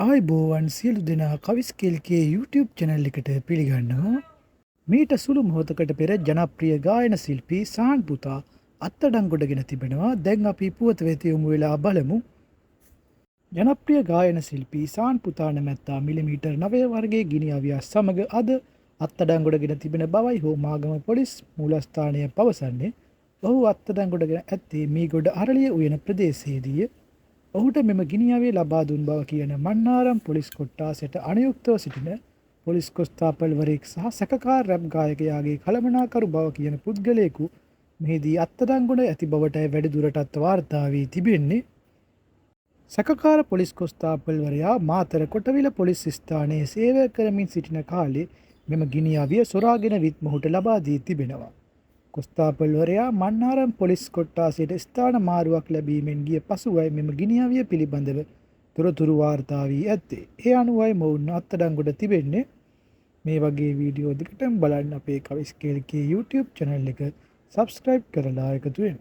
ආයිබෝවන් සියලු දෙනා කවිස්කෙල්ගේ YouTube channel එකට පිළිගන්නවා. මීට සුළු මොහොතකට පෙර ජනප්‍රිය ගායන ශිල්පී සාන් පුතා අත්අඩංගුවටගෙන තිබෙනවා. දැන් අපි පුවත වෙත යමු වෙලා බලමු. ජනප්‍රිය ගායන ශිල්පී සාන් පුතා නැමැත්තා මිලිමීටර් 9 වර්ගයේ ගිනි අවියා සමග අද අත්අඩංගුවටගෙන තිබෙන බවයි හෝමාගම පොලිස් මූලස්ථානය පවසන්නේ. ඔහු අත්අඩංගුවටගෙන ඇත්තේ මීගොඩ අරලිය උයන ප්‍රදේශයේදීය. ඔහුට මෙම ගිනිඅවිය ලබා දුන් බව කියන මන්නාරම් පොලිස් කොට්ටාසයට අනුයුක්තව සිටින පොලිස් කොස්තාපල්වරයෙක් සහ සැකකාර රැප් ගායකයාගේ කළමනාකරු බව කියන පුද්ගලයෙකු මෙහිදී අත්අඩංගුවට ඇති බවටයි වැඩිදුරටත් වාර්තා වී තිබෙන්නේ. සැකකාර පොලිස් කොස්තාපල්වරයා මාතර කොටවිල පොලිස් ස්ථානයේ සේවය කරමින් සිටින කාලේ මෙම ගිනිඅවිය සොරාගෙන විත් මොහුට ලබා දී තිබෙනවා. කොස්තාපල්වරයා මන්නාරම් පොලිස් කොට්ටාසයට ස්ථාන මාරුවක් ලැබීමෙන් ගිය පසුවයි මෙම ගිනිඅවිය පිළිබඳව තොරතුරු වාර්තා වී ඇත්තේ. ඒ අනුවයි මොවුන් අත්අඩංගුවට තිබෙන්නේ. මේ වගේ වීඩියෝ දෙකටම බලන්න අපේ කවිස්කේල්ගේ YouTube channel එක subscribe කරලා එකතු වෙන්න.